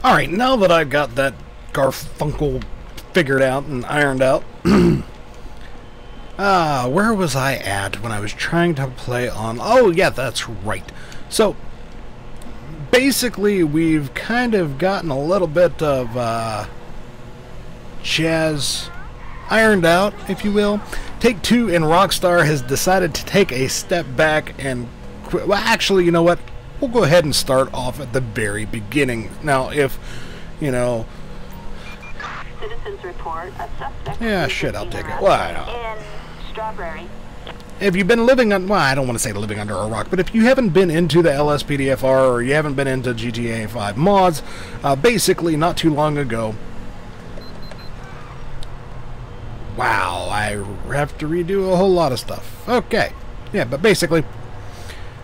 Alright, now that I've got that Garfunkel figured out and ironed out, where was I at when I was trying to play on... Oh, yeah, that's right. So, basically, we've kind of gotten a little bit of jazz ironed out, if you will. Take-Two and Rockstar has decided to take a step back and quit. Well, actually, you know what? We'll go ahead and start off at the very beginning. Now, if, you know... Citizens report a suspect... Yeah, shit, I'll take it. Well, I don't... In Strawberry. If you've been living on... Well, I don't want to say living under a rock, but if you haven't been into the LSPDFR or you haven't been into GTA 5 mods, basically, not too long ago... Wow, I have to redo a whole lot of stuff. Okay. Yeah, but basically...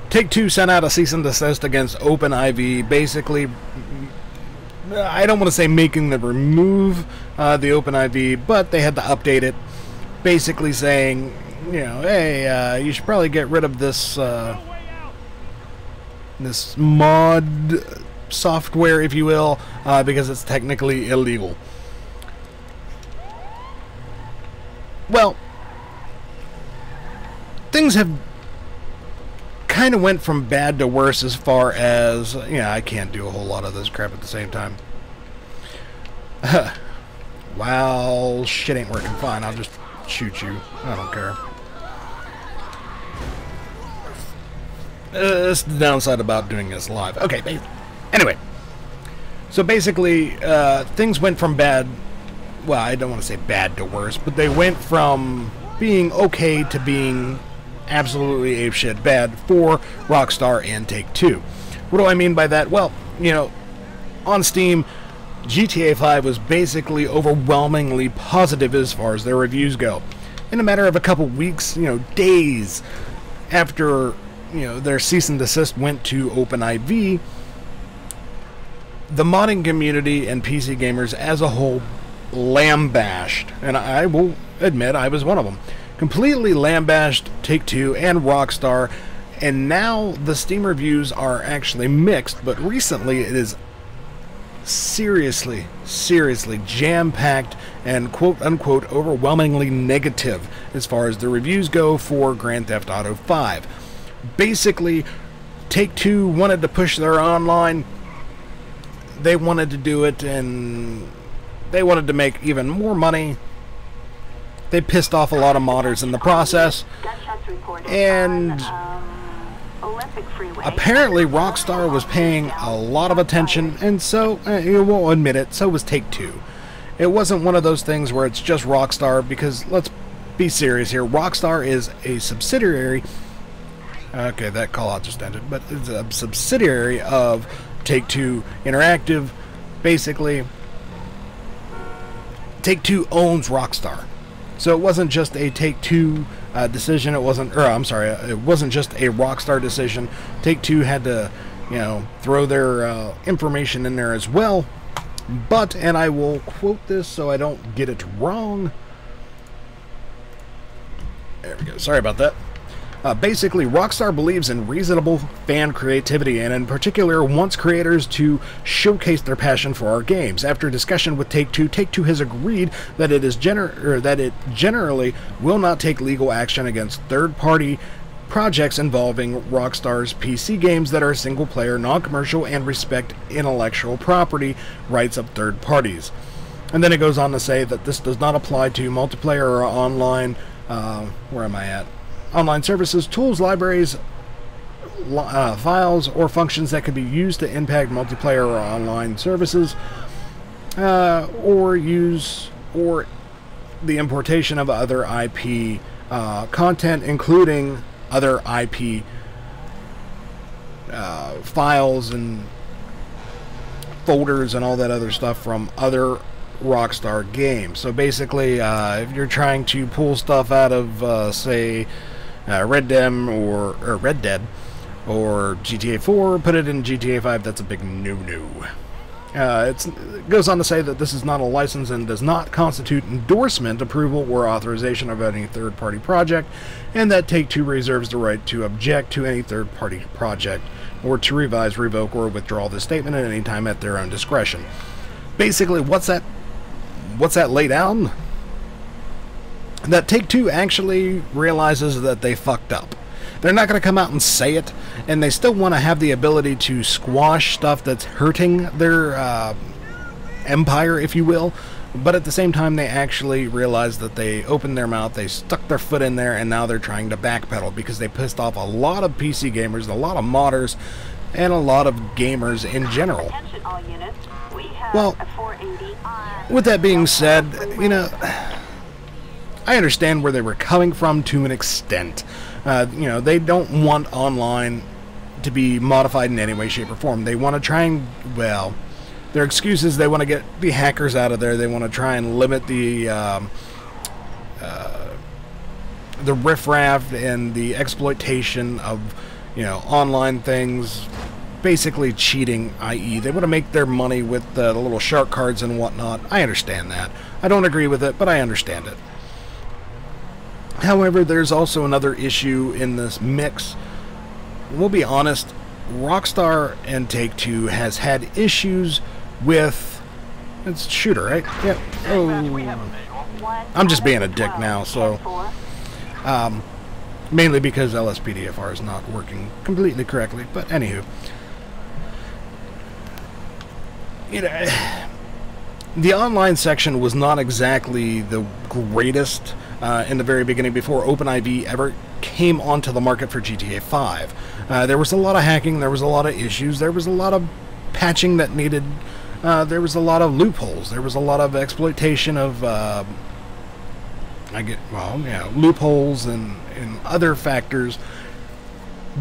Take-Two sent out a cease and desist against openIV, basically, I don't want to say making them remove the openIV, but they had to update it, basically saying, you know, hey, you should probably get rid of this, this mod software, if you will, because it's technically illegal. Well, things have kind of went from bad to worse as far as, yeah, I can't do a whole lot of this crap at the same time. Well, shit ain't working fine. I'll just shoot you. I don't care. That's the downside about doing this live. Okay, anyway. So basically, things went from bad, well, I don't want to say bad to worse, but they went from being okay to being absolutely apeshit bad for Rockstar and Take-Two. What do I mean by that? Well, you know, on Steam, GTA 5 was basically overwhelmingly positive as far as their reviews go. In a matter of a couple weeks, you know, days after, you know, their cease and desist went to openIV, the modding community and PC gamers as a whole lambasted, and I will admit I was one of them, completely lambasted Take-Two and Rockstar, and now the Steam reviews are actually mixed, but recently it is seriously jam-packed and quote-unquote overwhelmingly negative as far as the reviews go for Grand Theft Auto 5. Basically, Take-Two wanted to push their online, they wanted to do it, and they wanted to make even more money. They pissed off a lot of modders in the process, and apparently Rockstar was paying a lot of attention, and so, you will admit it, so was Take-Two. It wasn't one of those things where it's just Rockstar, because let's be serious here, Rockstar is a subsidiary, okay, that call out just ended, but it's a subsidiary of Take-Two Interactive. Basically, Take-Two owns Rockstar. So it wasn't just a Take-Two decision. It wasn't, or I'm sorry, it wasn't just a Rockstar decision. Take-Two had to, you know, throw their information in there as well. But, and I will quote this so I don't get it wrong. There we go. Sorry about that. Basically, Rockstar believes in reasonable fan creativity, and in particular wants creators to showcase their passion for our games. After discussion with Take-Two, Take-Two has agreed that it generally will not take legal action against third-party projects involving Rockstar's PC games that are single-player, non-commercial, and respect intellectual property rights of third parties. And then it goes on to say that this does not apply to multiplayer or online, where am I at? Online services, tools, libraries, files, or functions that could be used to impact multiplayer or online services, or the importation of other IP content, including other IP files and folders and all that other stuff from other Rockstar games. So basically, if you're trying to pull stuff out of, say, Red Dead or GTA 4, put it in GTA 5, that's a big no-no. It goes on to say that this is not a license and does not constitute endorsement, approval, or authorization of any third-party project, and that Take-Two reserves the right to object to any third-party project or to revise, revoke, or withdraw the statement at any time at their own discretion. Basically, what's that lay down? That Take-Two actually realizes that they fucked up. They're not going to come out and say it, and they still want to have the ability to squash stuff that's hurting their empire, if you will. But at the same time, they actually realized that they opened their mouth, they stuck their foot in there, and now they're trying to backpedal because they pissed off a lot of PC gamers, a lot of modders, and a lot of gamers in general. Well, with that being said, you know, I understand where they were coming from to an extent. You know, they don't want online to be modified in any way, shape, or form. They want to try and, well, their excuse is they want to get the hackers out of there. They want to try and limit the riffraff and the exploitation of, you know, online things, basically cheating, i.e. they want to make their money with the little shark cards and whatnot. I understand that. I don't agree with it, but I understand it. However, there's also another issue in this mix. We'll be honest, Rockstar and Take-Two has had issues with... It's Shooter, right? Yeah. Oh, I'm just being a dick now, so... mainly because LSPDFR is not working completely correctly, but anywho. You know, the online section was not exactly the greatest in the very beginning before openIV ever came onto the market for GTA 5. There was a lot of hacking, there was a lot of issues, there was a lot of patching that needed, there was a lot of loopholes, there was a lot of exploitation of, loopholes and other factors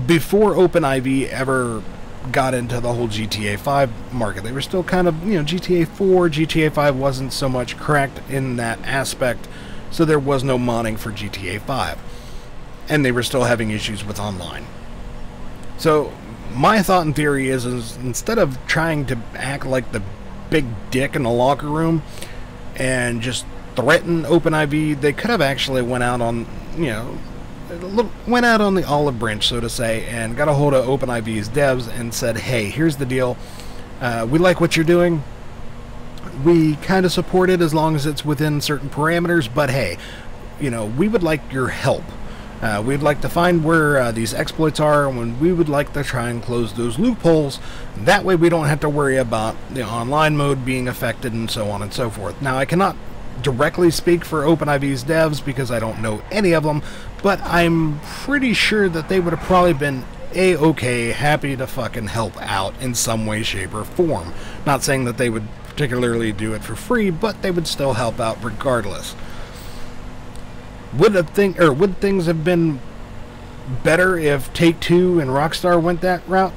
before openIV ever got into the whole GTA 5 market. They were still kind of, you know, GTA 4, GTA 5 wasn't so much cracked in that aspect, so there was no modding for GTA 5. And they were still having issues with online. So, my thought and theory is instead of trying to act like the big dick in the locker room and just threaten openIV, they could have actually went out on, you know, went out on the olive branch, so to say, and got a hold of openIV's devs and said, hey, here's the deal. We like what you're doing. We kind of support it as long as it's within certain parameters, but hey, you know, we would like your help. We'd like to find where these exploits are, and we would like to try and close those loopholes. That way we don't have to worry about the online mode being affected and so on and so forth. Now, I cannot directly speak for openIV's devs because I don't know any of them, but I'm pretty sure that they would have probably been a-okay, happy to fucking help out in some way, shape, or form. Not saying that they would particularly do it for free, but they would still help out regardless. Would things have been better if Take-Two and Rockstar went that route?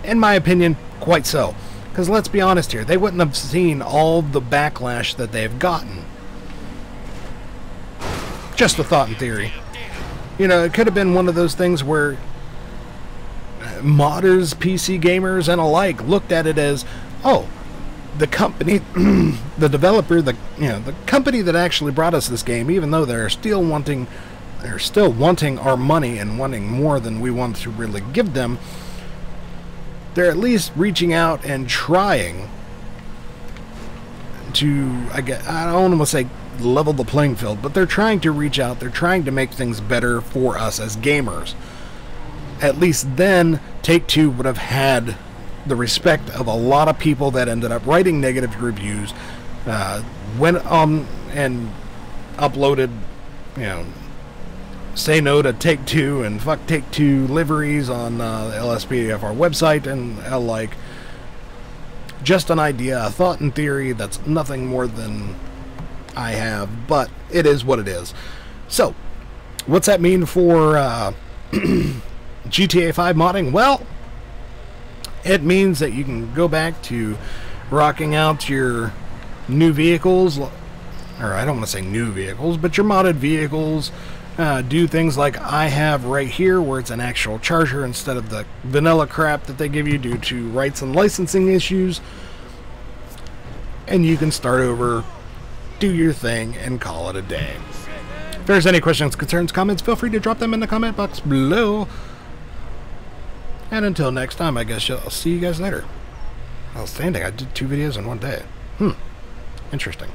In my opinion, quite so. Because let's be honest here, they wouldn't have seen all the backlash that they've gotten. Just a thought in theory. You know, it could have been one of those things where modders, PC gamers, and alike looked at it as, oh, the company, the developer, the company that actually brought us this game, even though they're still wanting our money and wanting more than we want to really give them, they're at least reaching out and trying to, I don't want to say level the playing field, but they're trying to reach out, they're trying to make things better for us as gamers. At least then, Take-Two would have had the respect of a lot of people that ended up writing negative reviews, went on and uploaded, you know, say no to Take-Two and fuck Take-Two liveries on the LSPDFR website and like. Just an idea, a thought in theory that's nothing more than I have, but it is what it is. So, what's that mean for GTA 5 modding? Well, it means that you can go back to rocking out your new vehicles, or I don't want to say new vehicles, but your modded vehicles. Do things like I have right here, where it's an actual charger instead of the vanilla crap that they give you due to rights and licensing issues. And you can start over, do your thing, and call it a day. If there's any questions, concerns, comments, feel free to drop them in the comment box below. And until next time, I guess I'll see you guys later. Outstanding. I did 2 videos in one day. Interesting.